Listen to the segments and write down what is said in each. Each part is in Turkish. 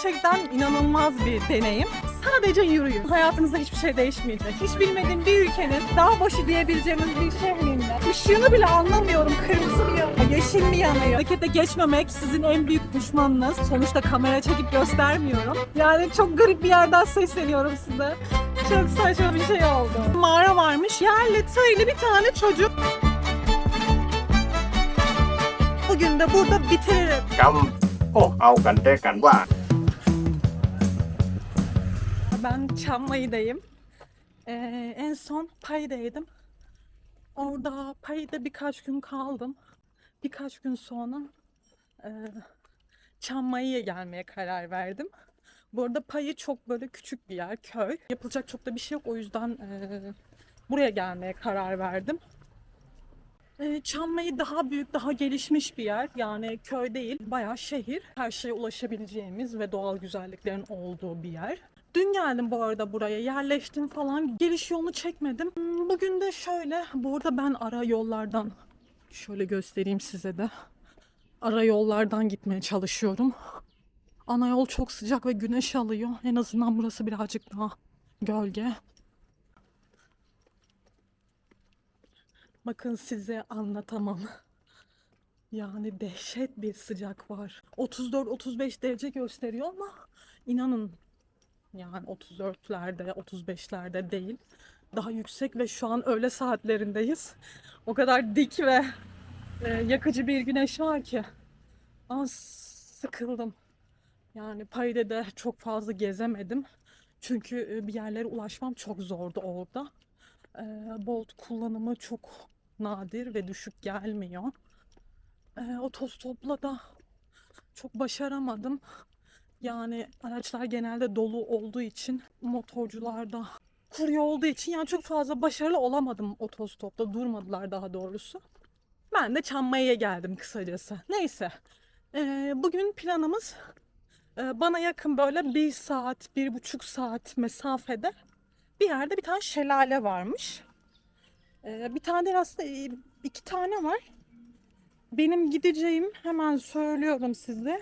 gerçekten inanılmaz bir deneyim. Sadece yürüyün. Hayatınızda hiçbir şey değişmeyecek. Hiç bilmediğim bir ülkenin dağ başı diyebileceğimiz bir şehrinde ışığını bile anlamıyorum. Kırmızı mı yanıyor, yeşil mi yanıyor? Harekete geçmemek sizin en büyük düşmanınız. Sonuçta kamera çekip göstermiyorum. Yani çok garip bir yerden sesleniyorum size. Çok saçma bir şey oldu. Mağara varmış. Yerli tığlı bir tane çocuk. Bugün de burada bitiririm. เอากันได้กันว่า Ben Çamlı'dayım. En son Pay'daydım. Orada Pay'da birkaç gün kaldım. Birkaç gün sonra Çamlı'ya gelmeye karar verdim. Bu arada Pay'ı çok böyle küçük bir yer, köy. Yapılacak çok da bir şey yok. O yüzden buraya gelmeye karar verdim. Çamlı'yı daha büyük, daha gelişmiş bir yer. Yani köy değil, bayağı şehir. Her şeye ulaşabileceğimiz ve doğal güzelliklerin olduğu bir yer. Dün geldim bu arada buraya, yerleştim falan. Geliş yolunu çekmedim. Bugün de şöyle, bu arada ben ara yollardan, şöyle göstereyim size de. Ara yollardan gitmeye çalışıyorum. Ana yol çok sıcak ve güneş alıyor. En azından burası birazcık daha gölge. Bakın size anlatamam. Yani dehşet bir sıcak var. 34-35 derece gösteriyor ama inanın yani 34'lerde, 35'lerde değil. Daha yüksek ve şu an öğle saatlerindeyiz. O kadar dik ve yakıcı bir güneş var ki. Az sıkıldım. Yani Paris'te de çok fazla gezemedim. Çünkü bir yerlere ulaşmam çok zordu orada. Bolt kullanımı çok nadir ve düşük gelmiyor. Otostopla da çok başaramadım. Yani araçlar genelde dolu olduğu için, motorcular da kurye olduğu için yani çok fazla başarılı olamadım otostopta. Durmadılar daha doğrusu. Ben de Çamlı'ya geldim kısacası. Neyse. Bugün planımız bana yakın böyle 1 saat, 1,5 saat mesafede bir yerde bir tane şelale varmış. Bir tane değil aslında 2 tane var. Benim gideceğim hemen söylüyorum size.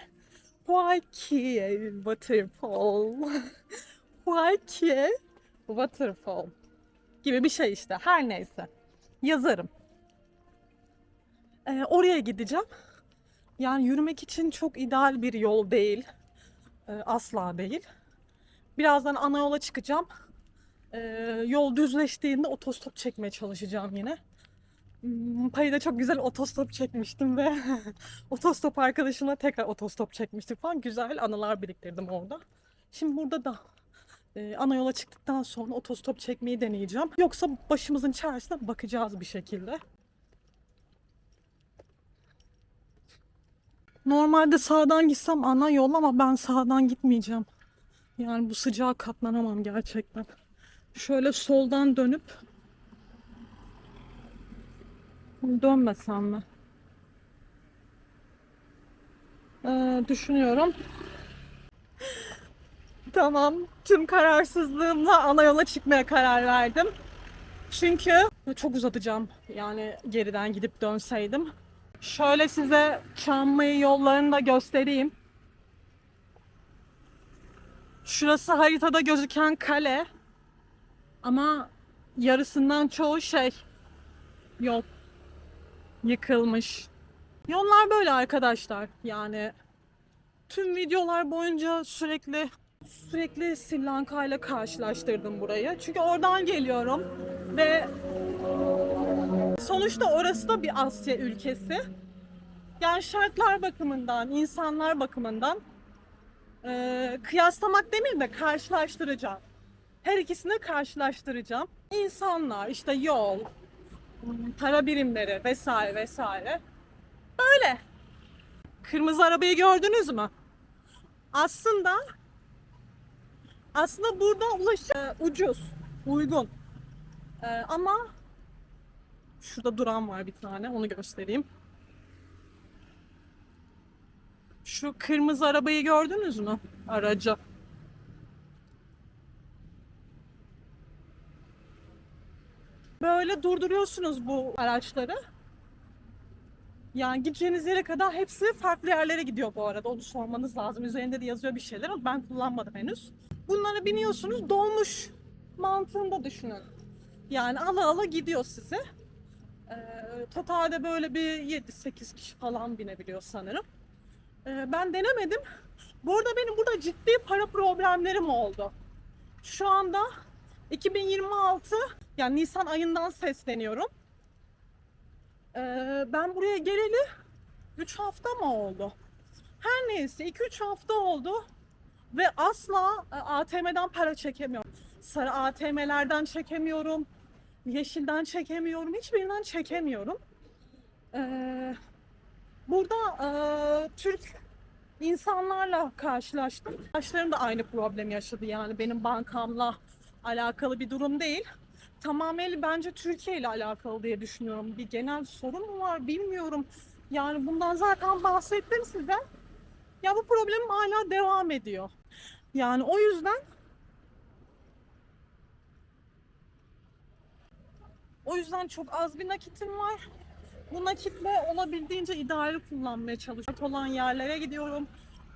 Huaykie Waterfall. Huaykie Waterfall gibi bir şey işte. Her neyse. Yazarım. Oraya gideceğim. Yani yürümek için çok ideal bir yol değil. Asla değil. Birazdan ana yola çıkacağım. Yol düzleştiğinde otostop çekmeye çalışacağım yine. Payı'da çok güzel otostop çekmiştim ve otostop arkadaşımla tekrar otostop çekmiştim falan. Güzel anılar biriktirdim orada. Şimdi burada da ana yola çıktıktan sonra otostop çekmeyi deneyeceğim. Yoksa başımızın çaresine bakacağız bir şekilde. Normalde sağdan gitsem ana yol ama ben sağdan gitmeyeceğim. Yani bu sıcağa katlanamam gerçekten. Şöyle soldan dönüp dönmesem mi? Düşünüyorum. Tamam. Tüm kararsızlığımla ana yola çıkmaya karar verdim. Çünkü çok uzatacağım. Yani geriden gidip dönseydim. Şöyle size Çamlı yollarını da göstereyim. Şurası haritada gözüken kale. Ama yarısından çoğu şey yok. Yıkılmış. Yollar böyle arkadaşlar. Yani tüm videolar boyunca sürekli Sri Lanka ile karşılaştırdım burayı. Çünkü oradan geliyorum ve sonuçta orası da bir Asya ülkesi. Yani şartlar bakımından, insanlar bakımından kıyaslamak demeyeyim de karşılaştıracağım. Her ikisini karşılaştıracağım. İnsanlar, işte yol, para birimleri vesaire vesaire. Böyle. Kırmızı arabayı gördünüz mü? Aslında burada ulaşım ucuz, uygun. Ama şurada duran var bir tane, onu göstereyim. Şu kırmızı arabayı gördünüz mü? Aracı. Böyle durduruyorsunuz bu araçları. Yani gideceğiniz yere kadar hepsi farklı yerlere gidiyor bu arada. Onu sormanız lazım. Üzerinde de yazıyor bir şeyler ama ben kullanmadım henüz. Bunlara biniyorsunuz, dolmuş mantığında düşünün. Yani ala ala gidiyor size. Totalde böyle bir 7-8 kişi falan binebiliyor sanırım. Ben denemedim. Bu arada benim burada ciddi para problemlerim oldu. Şu anda 2026, yani Nisan ayından sesleniyorum. Ben buraya geleli 3 hafta mı oldu? Her neyse 2-3 hafta oldu ve asla ATM'den para çekemiyorum. Sarı ATM'lerden çekemiyorum. Yeşilden çekemiyorum. Hiçbirinden çekemiyorum. Burada Türk insanlarla karşılaştım. Arkadaşlarım da aynı problemi yaşadı. Yani benim bankamla alakalı bir durum değil. Tamamen bence Türkiye ile alakalı diye düşünüyorum. Bir genel sorun mu var bilmiyorum. Yani bundan zaten bahsettim size. Ya bu problemim hala devam ediyor. Yani o yüzden çok az bir nakitim var. Bu nakitle olabildiğince idareli kullanmaya çalışıyorum. Kart olan yerlere gidiyorum.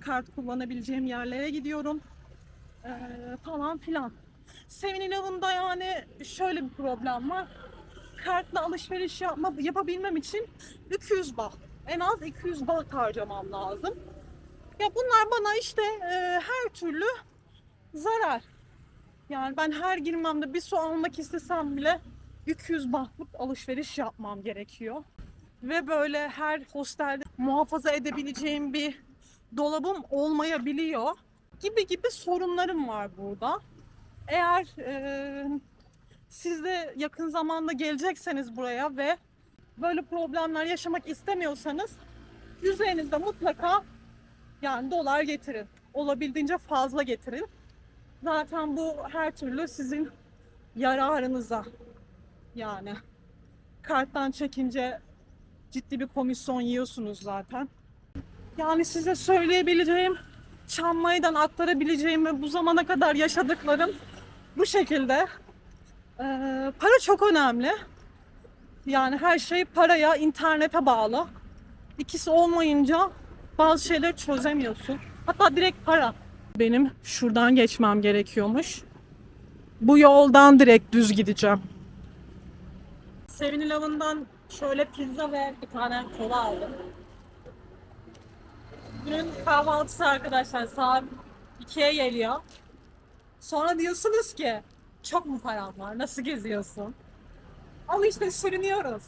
Kart kullanabileceğim yerlere gidiyorum. Falan filan. 7-Eleven'da yani şöyle bir problem var. Kartla alışveriş yapabilmem için 200 baht. En az 200 baht harcamam lazım. Ya bunlar bana işte her türlü zarar. Yani ben her girmemde bir su almak istesem bile 200 bahtlık alışveriş yapmam gerekiyor. Ve böyle her hostelde muhafaza edebileceğim bir dolabım olmayabiliyor. Gibi gibi sorunlarım var burada. Eğer siz de yakın zamanda gelecekseniz buraya ve böyle problemler yaşamak istemiyorsanız üzerinizde mutlaka yani dolar getirin. Olabildiğince fazla getirin. Zaten bu her türlü sizin yararınıza. Yani karttan çekince ciddi bir komisyon yiyorsunuz zaten. Yani size söyleyebileceğim, Çamlıay'dan aktarabileceğim ve bu zamana kadar yaşadıklarım bu şekilde. Para çok önemli. Yani her şey paraya, internete bağlı. İkisi olmayınca bazı şeyleri çözemiyorsun. Hatta direkt para. Benim şuradan geçmem gerekiyormuş. Bu yoldan direkt düz gideceğim. 7-Eleven'dan şöyle pizza ve bir tane kola aldım. Günün kahvaltısı arkadaşlar saat 2'ye geliyor. Sonra diyorsunuz ki çok mu param var? Nasıl geziyorsun? Ama işte sürünüyoruz.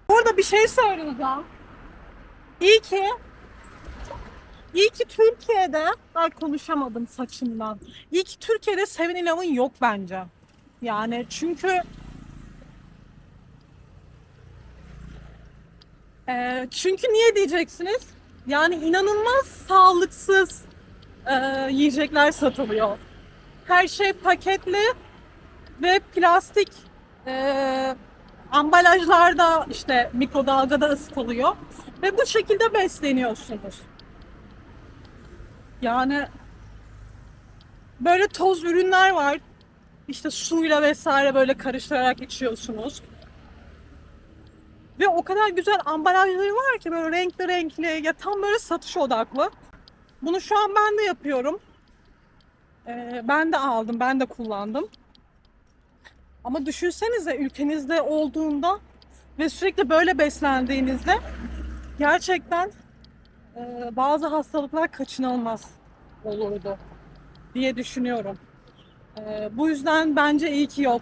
Burada bir şey söyleyeceğim. İyi ki, iyi ki Türkiye'de, ben konuşamadım saçımdan. İyi ki Türkiye'de 7-Eleven yok bence. Yani çünkü niye diyeceksiniz? Yani inanılmaz sağlıksız yiyecekler satılıyor. Her şey paketli ve plastik ambalajlarda işte mikrodalgada ısıtılıyor ve bu şekilde besleniyorsunuz. Yani böyle toz ürünler var. İşte suyla vesaire böyle karıştırarak içiyorsunuz. Ve o kadar güzel ambalajları var ki böyle renkli renkli ya tam böyle satış odaklı. Bunu şu an ben de yapıyorum. Ben de aldım, ben de kullandım. Ama düşünsenize ülkenizde olduğunda ve sürekli böyle beslendiğinizde gerçekten bazı hastalıklar kaçınılmaz olurdu diye düşünüyorum. Bu yüzden bence iyi ki yok.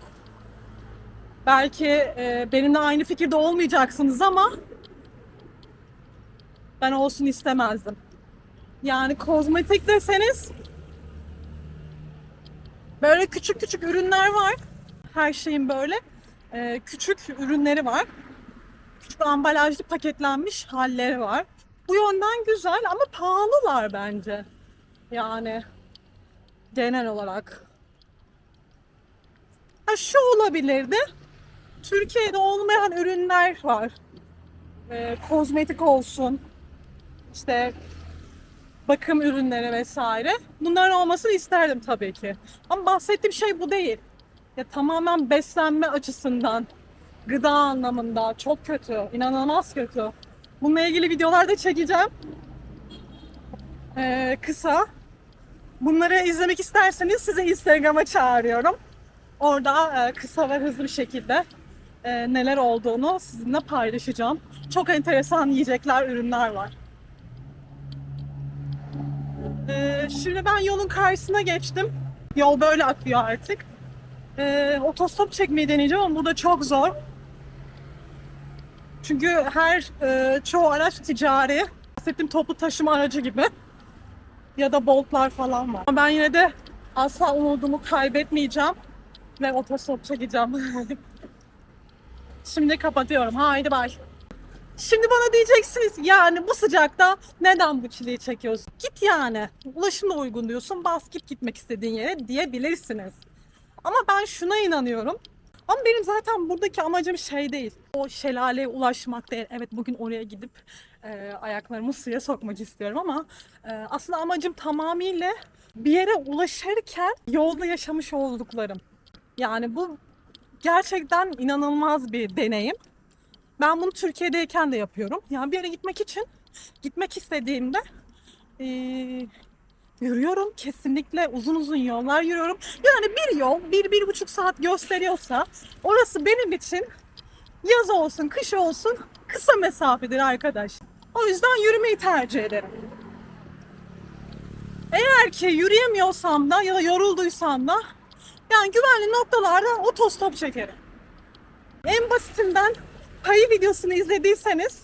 Belki benimle aynı fikirde olmayacaksınız ama ben olsun istemezdim. Yani kozmetik deseniz böyle küçük küçük ürünler var. Her şeyin böyle küçük ürünleri var. Küçük ambalajlı paketlenmiş halleri var. Bu yönden güzel ama pahalılar bence. Yani genel olarak. Ha, şu olabilirdi. Türkiye'de olmayan ürünler var. Kozmetik olsun. İşte bakım ürünleri vesaire. Bunların olmasını isterdim tabii ki. Ama bahsettiğim şey bu değil. Ya tamamen beslenme açısından, gıda anlamında çok kötü, inanılmaz kötü. Bununla ilgili videolar da çekeceğim. Kısa. Bunları izlemek isterseniz size Instagram'a çağırıyorum. Orada kısa ve hızlı bir şekilde neler olduğunu sizinle paylaşacağım. Çok enteresan yiyecekler, ürünler var. Şimdi ben yolun karşısına geçtim. Yol böyle akıyor artık. Otostop çekmeyi deneyeceğim ama bu da çok zor. Çünkü çoğu araç ticari. Bahsettiğim toplu taşıma aracı gibi. Ya da Bolt'lar falan var. Ama ben yine de asla umudumu kaybetmeyeceğim. Ve otostop çekeceğim. Şimdi kapatıyorum. Haydi bay. Şimdi bana diyeceksiniz yani bu sıcakta neden bu çileyi çekiyorsun? Git yani. Ulaşım da uygun diyorsun. Bas git gitmek istediğin yere diyebilirsiniz. Ama ben şuna inanıyorum. Ama benim zaten buradaki amacım şey değil. O şelaleye ulaşmak değil. Evet bugün oraya gidip ayaklarımı suya sokmak istiyorum ama aslında amacım tamamıyla bir yere ulaşırken yolda yaşamış olduklarım. Yani bu gerçekten inanılmaz bir deneyim. Ben bunu Türkiye'deyken de yapıyorum. Yani bir yere gitmek için gitmek istediğimde yürüyorum. Kesinlikle uzun uzun yollar yürüyorum. Yani bir yol 1-1,5 saat gösteriyorsa orası benim için yaz olsun, kış olsun kısa mesafedir arkadaş. O yüzden yürümeyi tercih ederim. Eğer ki yürüyemiyorsam da ya da yorulduysam da yani güvenli noktalarda otostop çekerim. En basitinden Payı videosunu izlediyseniz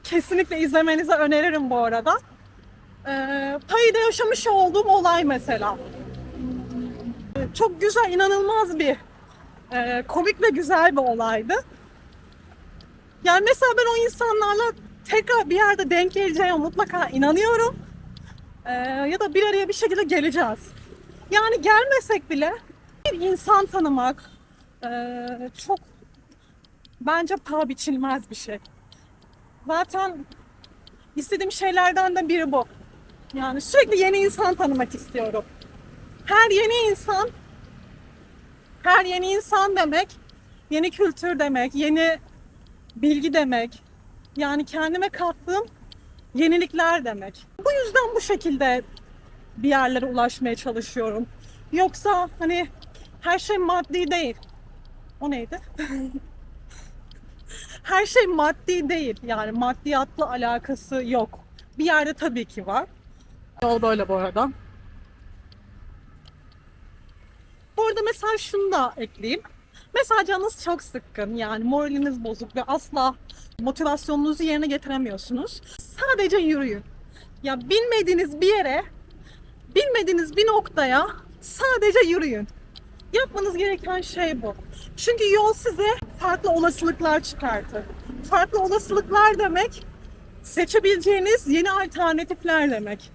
kesinlikle izlemenizi öneririm bu arada. Payı'da yaşamış olduğum olay mesela. Çok güzel, inanılmaz bir komik ve güzel bir olaydı. Yani mesela ben o insanlarla tekrar bir yerde denk geleceğime mutlaka inanıyorum. Ya da bir araya bir şekilde geleceğiz. Yani gelmesek bile bir insan tanımak çok bence paha biçilmez bir şey. Zaten istediğim şeylerden de biri bu. Yani sürekli yeni insan tanımak istiyorum. Her yeni insan, her yeni insan demek, yeni kültür demek, yeni bilgi demek. Yani kendime kattığım yenilikler demek. Bu yüzden bu şekilde bir yerlere ulaşmaya çalışıyorum. Yoksa hani her şey maddi değil. O neydi? Her şey maddi değil. Yani maddiyatla alakası yok. Bir yerde tabii ki var. Yol böyle bu arada. Bu arada mesela şunu da ekleyeyim. Mesela canınız çok sıkkın, yani moraliniz bozuk ve asla motivasyonunuzu yerine getiremiyorsunuz. Sadece yürüyün. Ya bilmediğiniz bir yere, bilmediğiniz bir noktaya sadece yürüyün. Yapmanız gereken şey bu. Çünkü yol size farklı olasılıklar çıkartır. Farklı olasılıklar demek, seçebileceğiniz yeni alternatifler demek.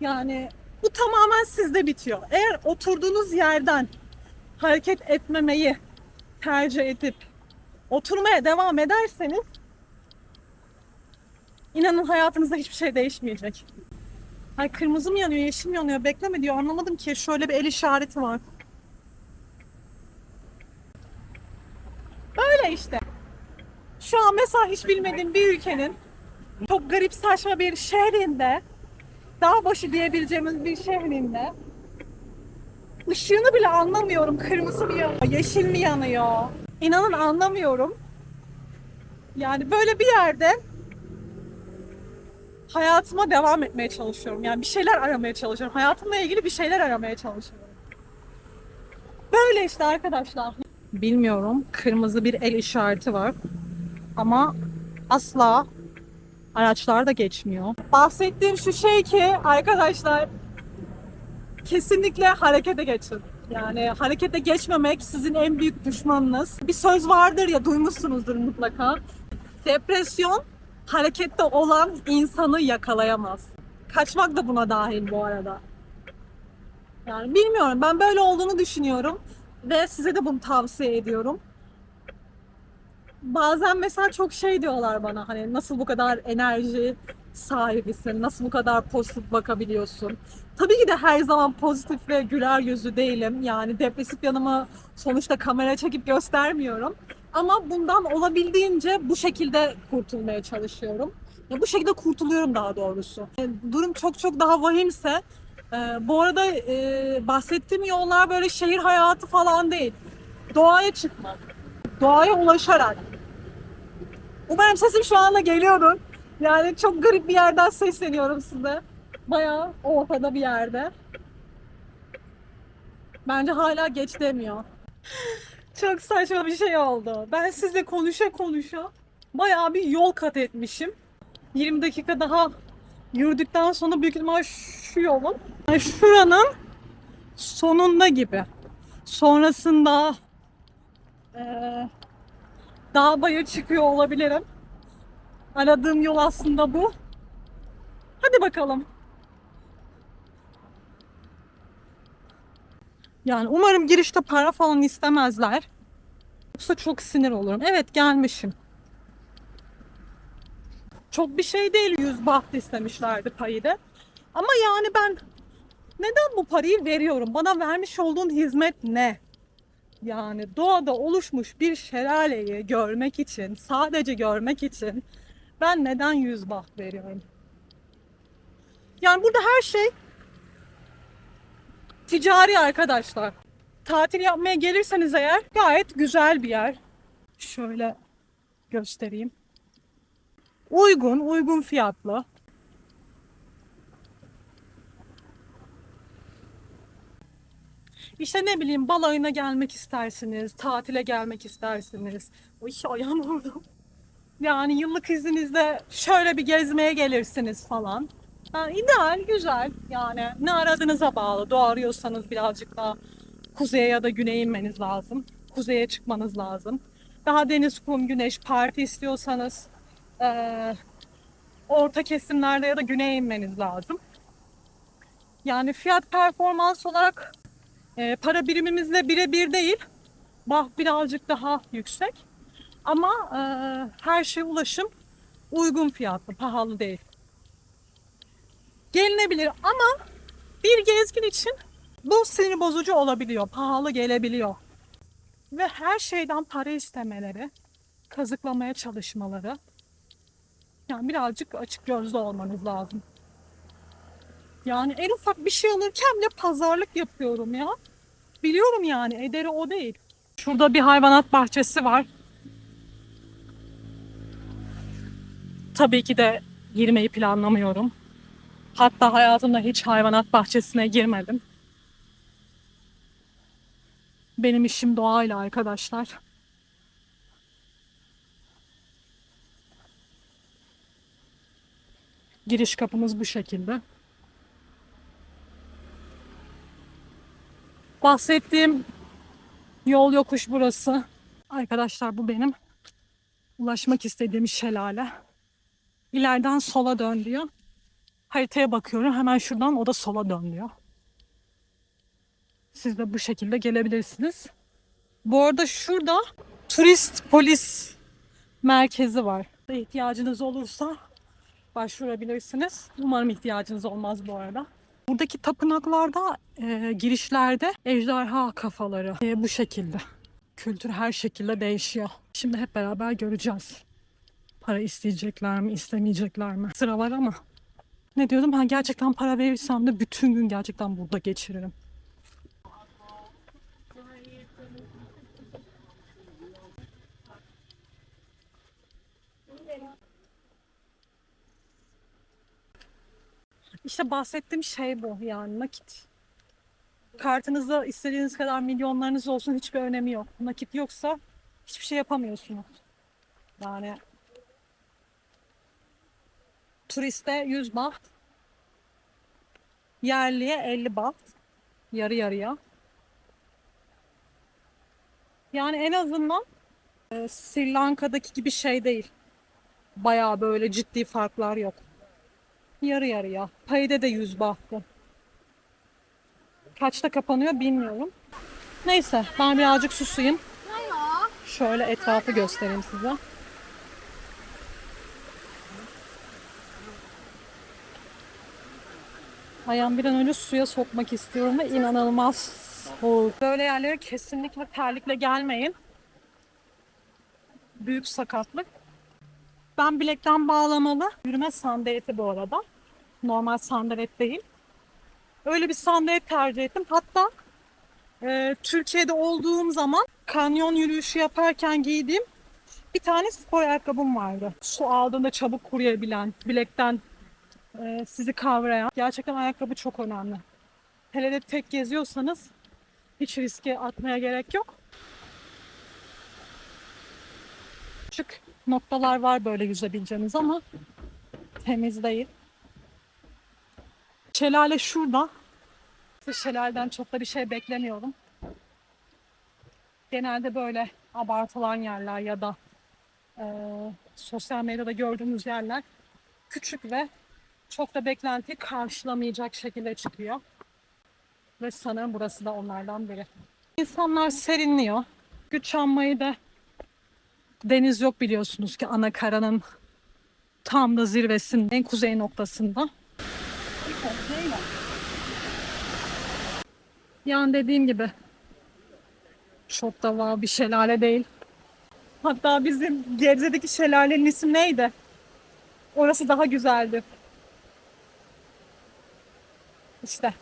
Yani bu tamamen sizde bitiyor. Eğer oturduğunuz yerden hareket etmemeyi tercih edip oturmaya devam ederseniz inanın hayatınızda hiçbir şey değişmeyecek. Ay kırmızı mı yanıyor, yeşil mi yanıyor bekleme diyor. Anlamadım ki. Şöyle bir el işareti var. Böyle işte. Şu an mesela hiç bilmediğim bir ülkenin çok garip saçma bir şehrinde, dağ başı diyebileceğimiz bir şehrinde ışığını bile anlamıyorum. Kırmızı mı yanıyor, yeşil mi yanıyor? İnanın anlamıyorum. Yani böyle bir yerde hayatıma devam etmeye çalışıyorum. Yani bir şeyler aramaya çalışıyorum. Hayatımla ilgili bir şeyler aramaya çalışıyorum. Böyle işte arkadaşlar. Bilmiyorum. Kırmızı bir el işareti var. Ama asla araçlar da geçmiyor. Bahsettiğim şu şey ki arkadaşlar kesinlikle harekete geçin. Yani harekete geçmemek sizin en büyük düşmanınız. Bir söz vardır ya, duymuşsunuzdur mutlaka. Depresyon harekette olan insanı yakalayamaz. Kaçmak da buna dahil bu arada. Yani bilmiyorum, ben böyle olduğunu düşünüyorum ve size de bunu tavsiye ediyorum. Bazen mesela çok şey diyorlar bana, hani nasıl bu kadar enerji sahibisin? Nasıl bu kadar pozitif bakabiliyorsun? Tabii ki de her zaman pozitif ve güler yüzlü değilim. Yani depresif yanımı sonuçta kamera çekip göstermiyorum. Ama bundan olabildiğince bu şekilde kurtulmaya çalışıyorum. Ya bu şekilde kurtuluyorum daha doğrusu. Durum çok çok daha vahimse, bu arada bahsettiğim yollar böyle şehir hayatı falan değil. Doğaya çıkmak, doğaya ulaşarak. Umarım sesim şu anda geliyordur. Yani çok garip bir yerden sesleniyorum size. Bayağı ortada bir yerde. Bence hala geç demiyor. Çok saçma bir şey oldu. Ben sizle konuşa konuşa bayağı bir yol kat etmişim. 20 dakika daha yürüdükten sonra büyük ihtimal şu yolun, yani şuranın sonunda gibi. Sonrasında dağ bayır çıkıyor olabilirim. Aradığım yol aslında bu. Hadi bakalım. Yani umarım girişte para falan istemezler. Yoksa çok sinir olurum. Evet, gelmişim. Çok bir şey değil, 100 baht istemişlerdi payı da. Ama yani ben neden bu parayı veriyorum? Bana vermiş olduğun hizmet ne? Yani doğada oluşmuş bir şelaleyi görmek için, sadece görmek için ben neden 100 baht veriyorum? Yani burada her şey ticari arkadaşlar. Tatil yapmaya gelirseniz eğer gayet güzel bir yer. Şöyle göstereyim. Uygun fiyatlı. İşte ne bileyim, balayına gelmek istersiniz, tatile gelmek istersiniz. O işi ayağım oldu. Yani yıllık izninizde şöyle bir gezmeye gelirsiniz falan. Yani ideal, güzel. Yani ne aradığınıza bağlı. Doğa arıyorsanız birazcık daha kuzeye ya da güneye inmeniz lazım. Kuzeye çıkmanız lazım. Daha deniz, kum, güneş, parti istiyorsanız orta kesimlerde ya da güneye inmeniz lazım. Yani fiyat performans olarak para birimimizle birebir değil. Bah birazcık daha yüksek. Ama her şey ulaşım uygun fiyatlı, pahalı değil. Gelinebilir ama bir gezgin için bu sinir bozucu olabiliyor, pahalı gelebiliyor. Ve her şeyden para istemeleri, kazıklamaya çalışmaları. Yani birazcık açık gözlü olmanız lazım. Yani en ufak bir şey alırken bile pazarlık yapıyorum ya. Biliyorum yani, ederi o değil. Şurada bir hayvanat bahçesi var. Tabii ki de girmeyi planlamıyorum. Hatta hayatımda hiç hayvanat bahçesine girmedim. Benim işim doğayla arkadaşlar. Giriş kapımız bu şekilde. Bahsettiğim yol yokuş burası. Arkadaşlar bu benim ulaşmak istediğim şelale. İleriden sola dön diyor. Haritaya bakıyorum, hemen şuradan o da sola dön diyor. Siz de bu şekilde gelebilirsiniz. Bu arada şurada turist polis merkezi var. İhtiyacınız olursa başvurabilirsiniz. Umarım ihtiyacınız olmaz bu arada. Buradaki tapınaklarda, girişlerde ejderha kafaları bu şekilde. Kültür her şekilde değişiyor. Şimdi hep beraber göreceğiz. Para isteyecekler mi, istemeyecekler mi? Sıra var ama. Ne diyordum? Ben gerçekten para verirsem de bütün gün gerçekten burada geçiririm. İşte bahsettiğim şey bu, yani nakit. Kartınızda istediğiniz kadar milyonlarınız olsun, hiçbir önemi yok. Nakit yoksa hiçbir şey yapamıyorsunuz. Yani turiste 100 baht, yerliye 50 baht, yarı yarıya. Yani en azından Sri Lanka'daki gibi şey değil. Bayağı böyle ciddi farklar yok. Yarı yarıya. Payide de 100 bahtı. Kaçta kapanıyor bilmiyorum. Neyse, ben birazcık susayım. Şöyle etrafı göstereyim size. Ayağımı bir an önce suya sokmak istiyorum ve inanılmaz soğuk. Böyle yerlere kesinlikle terlikle gelmeyin. Büyük sakatlık. Ben bilekten bağlamalı yürüme sandaleti bu arada. Normal sandalet değil. Öyle bir sandalet tercih ettim. Hatta Türkiye'de olduğum zaman kanyon yürüyüşü yaparken giydiğim bir tane spor ayakkabım vardı. Su aldığında çabuk kuruyabilen, bilekten sizi kavrayan. Gerçekten ayakkabı çok önemli. Hele de tek geziyorsanız hiç riske atmaya gerek yok. Küçük noktalar var böyle yüzebileceğiniz ama temiz değil. Şelale şurada. Şelaleden çok da bir şey beklemiyorum. Genelde böyle abartılan yerler ya da sosyal medyada gördüğümüz yerler küçük ve çok da beklentiyi karşılamayacak şekilde çıkıyor. Ve sanırım burası da onlardan biri. İnsanlar serinliyor. Güçanmayı da deniz yok biliyorsunuz ki Anakara'nın tam da zirvesinin en kuzey noktasında. Yani dediğim gibi çok da wow bir şelale değil. Hatta bizim Gebze'deki şelalenin ismi neydi? Orası daha güzeldi. İşte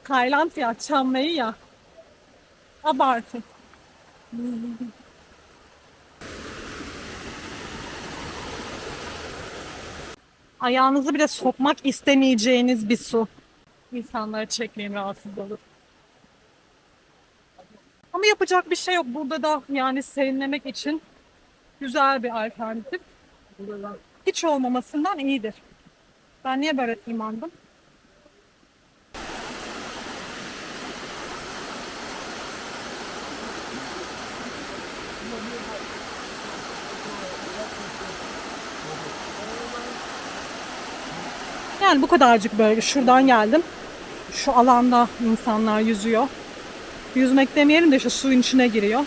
Tayland ya, Chiang Mai ya. Abartı. Ayağınızı bile sokmak istemeyeceğiniz bir su. İnsanları çekmeyin, rahatsız olur. Ama yapacak bir şey yok. Burada da yani serinlemek için güzel bir alternatif. Hiç olmamasından iyidir. Ben niye böyle tırmandım? Yani bu kadarcık böyle şuradan geldim. Şu alanda insanlar yüzüyor. Yüzmek demeyelim de işte suyun içine giriyor.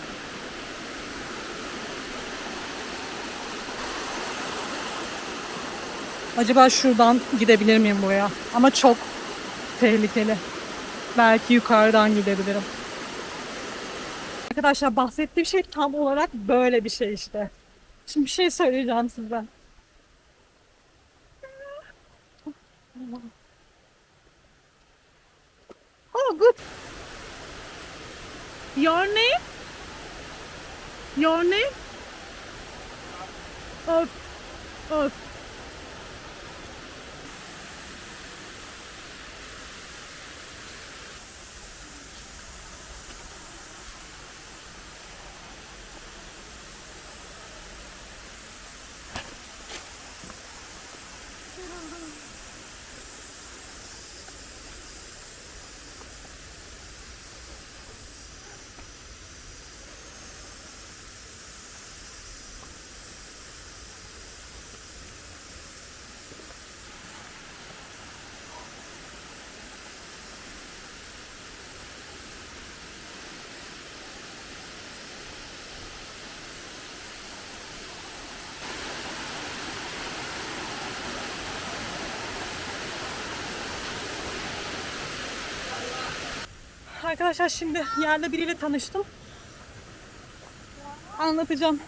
Acaba şuradan gidebilir miyim buraya? Ama çok tehlikeli. Belki yukarıdan gidebilirim. Arkadaşlar bahsettiğim şey tam olarak böyle bir şey işte. Şimdi bir şey söyleyeceğim size. Oh good. Your name? Your name? Of. Of. Arkadaşlar şimdi yerde biriyle tanıştım. Anlatacağım.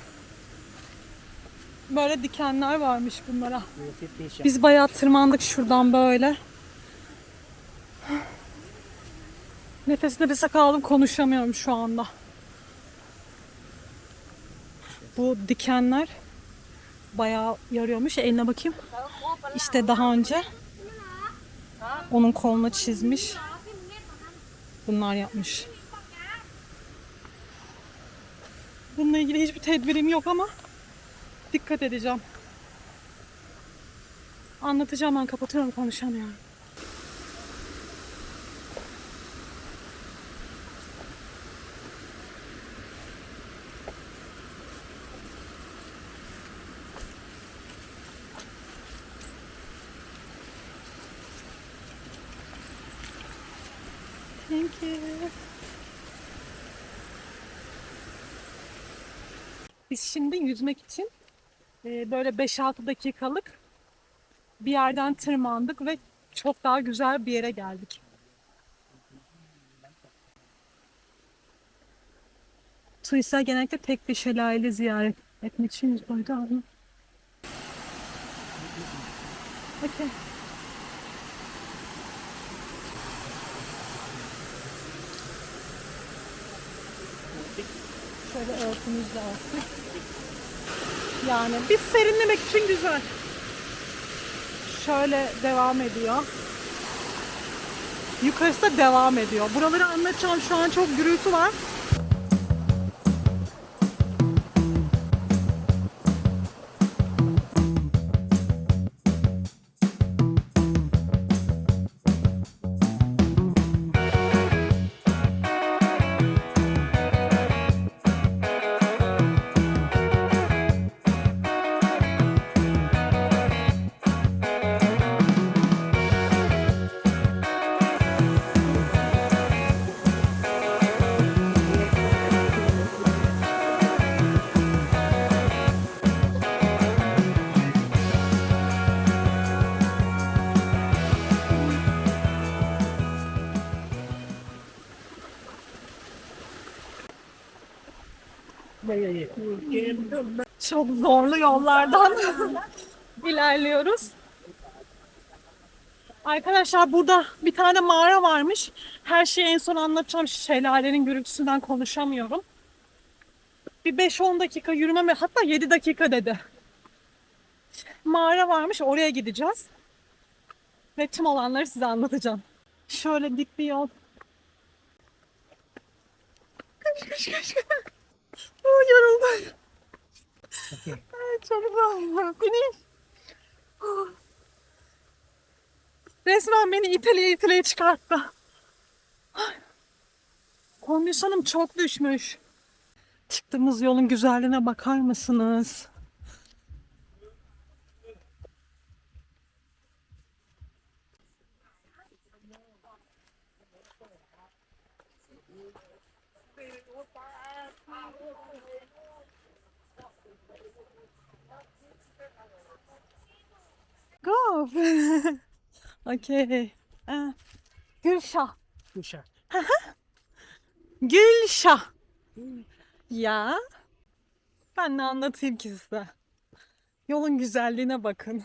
Böyle dikenler varmış bunlara. Biz bayağı tırmandık şuradan böyle. Nefes nefese kaldım, konuşamıyorum şu anda. Bu dikenler bayağı yarıyormuş. Eline bakayım. İşte daha önce onun koluna çizmiş. Bunlar yapmış. Bununla ilgili hiçbir tedbirim yok ama dikkat edeceğim. Anlatacağım, ben kapatıyorum, konuşamıyorum. Thank you. Biz şimdi yüzmek için böyle 5-6 dakikalık bir yerden tırmandık ve çok daha güzel bir yere geldik. Turistler genellikle tek bir şelale ziyaret etmek için oydu abi. Okey. Şöyle örtümüz de olsun. Yani biz serinlemek için güzel. Şöyle devam ediyor. Yukarısı da devam ediyor. Buraları anlatacağım. Şu an çok gürültü var. Çok zorlu yollardan ilerliyoruz. Arkadaşlar burada bir tane mağara varmış. Her şeyi en son anlatacağım. Şelalenin gürültüsünden konuşamıyorum. Bir 5-10 dakika yürümeme, hatta 7 dakika dedi. Mağara varmış, oraya gideceğiz. Ve tüm olanları size anlatacağım. Şöyle dik bir yol. Koş. Yoruldum. Ay, çok zor. Finish. Resmen beni iteliye çıkarttı. Kondisyonum çok düşmüş. Çıktığımız yolun güzelliğine bakar mısınız? Go. Okay. Gülşah. Gülşah. Gülşah. Ya. Ben ne anlatayım ki size? Yolun güzelliğine bakın.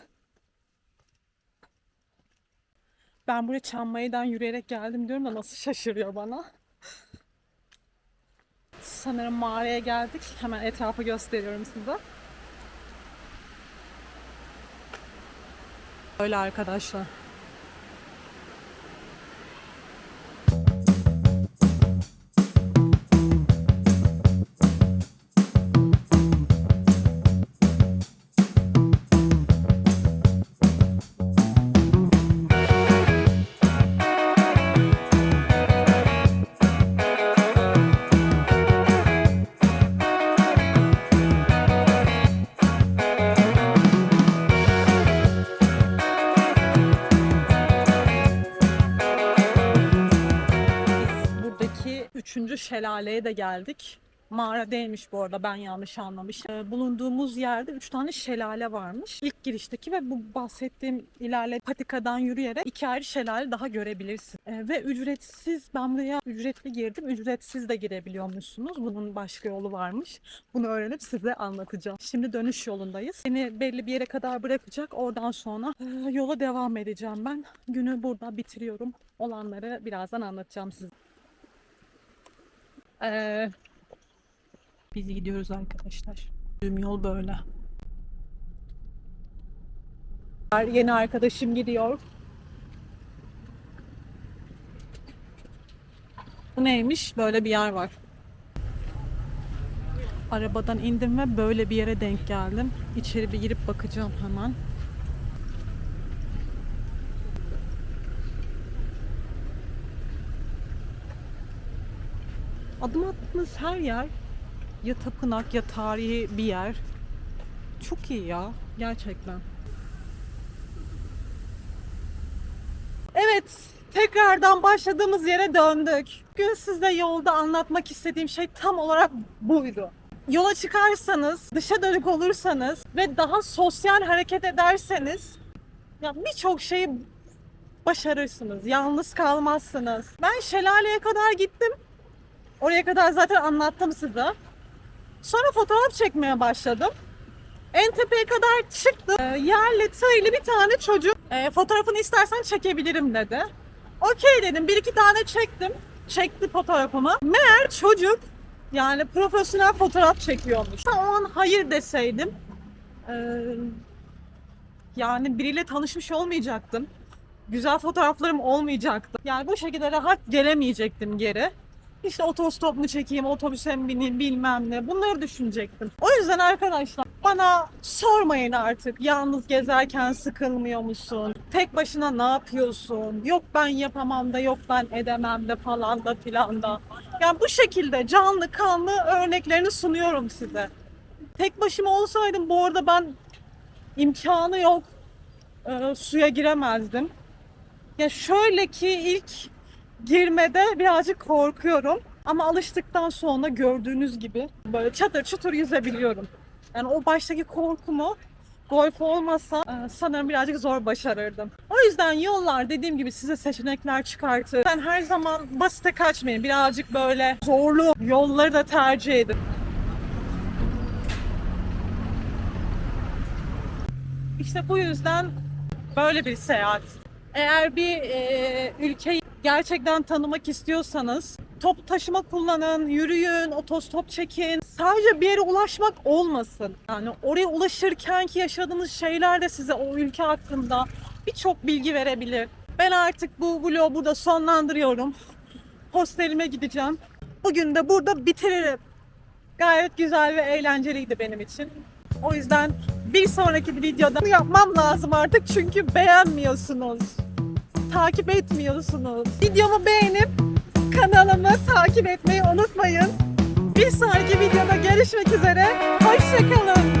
Ben buraya Çamlıha'dan yürüyerek geldim diyorum da nasıl şaşırıyor bana. Sanırım mağaraya geldik. Hemen etrafı gösteriyorum size. Öyle arkadaşlar. Üçüncü şelaleye de geldik. Mağara değilmiş bu arada, ben yanlış anlamış. Bulunduğumuz yerde 3 tane şelale varmış. İlk girişteki ve bu bahsettiğim ilerle patikadan yürüyerek 2 ayrı şelale daha görebilirsin. Ve ücretsiz, ben buraya ücretli girdim. Ücretsiz de girebiliyormuşsunuz. Bunun başka yolu varmış. Bunu öğrenip size anlatacağım. Şimdi dönüş yolundayız. Beni belli bir yere kadar bırakacak. Oradan sonra yola devam edeceğim ben. Günü burada bitiriyorum. Olanları birazdan anlatacağım size. Biz gidiyoruz arkadaşlar. Tüm yol böyle. Yeni arkadaşım gidiyor. Bu neymiş? Böyle bir yer var. Arabadan indim ve böyle bir yere denk geldim. İçeri bir girip bakacağım hemen. Adım attığınız her yer ya tapınak ya tarihi bir yer. Çok iyi ya, gerçekten. Evet, tekrardan başladığımız yere döndük. Bugün size yolda anlatmak istediğim şey tam olarak buydu. Yola çıkarsanız, dışa dönük olursanız ve daha sosyal hareket ederseniz ya birçok şeyi başarırsınız. Yalnız kalmazsınız. Ben şelaleye kadar gittim. Oraya kadar zaten anlattım size. Sonra fotoğraf çekmeye başladım. En tepeye kadar çıktım. Yerli tığlı bir tane çocuk fotoğrafını istersen çekebilirim dedi. Okey dedim. Bir iki tane çektim. Çekti fotoğrafımı. Meğer çocuk yani profesyonel fotoğraf çekiyormuş. O an hayır deseydim yani biriyle tanışmış olmayacaktım. Güzel fotoğraflarım olmayacaktı. Yani bu şekilde rahat gelemeyecektim geri. İşte otostop mu çekeyim, otobüse mi bineyim bilmem ne. Bunları düşünecektim. O yüzden arkadaşlar bana sormayın artık. Yalnız gezerken sıkılmıyor musun? Tek başına ne yapıyorsun? Yok ben yapamam da, yok ben edemem de falan da filan da. Yani bu şekilde canlı kanlı örneklerini sunuyorum size. Tek başıma olsaydım bu arada ben imkanı yok. Suya giremezdim. Ya şöyle ki ilk girmede birazcık korkuyorum. Ama alıştıktan sonra gördüğünüz gibi böyle çatır çutur yüzebiliyorum. Yani o baştaki korkumu golf olmasa sanırım birazcık zor başarırdım. O yüzden yollar dediğim gibi size seçenekler çıkartır. Sen her zaman basite kaçmayın. Birazcık böyle zorlu yolları da tercih edin. İşte bu yüzden böyle bir seyahat. Eğer bir ülkeyi gerçekten tanımak istiyorsanız toplu taşıma kullanın, yürüyün, otostop çekin. Sadece bir yere ulaşmak olmasın. Yani oraya ulaşırken ki yaşadığınız şeyler de size o ülke hakkında birçok bilgi verebilir. Ben artık bu vlogu burada sonlandırıyorum. Hostelime gideceğim. Bugün de burada bitiririm. Gayet güzel ve eğlenceliydi benim için. O yüzden bir sonraki videoda bunu yapmam lazım artık çünkü beğenmiyorsunuz. Takip etmiyorsunuz. Videomu beğenip kanalımı takip etmeyi unutmayın. Bir sonraki videoda görüşmek üzere. Hoşça kalın.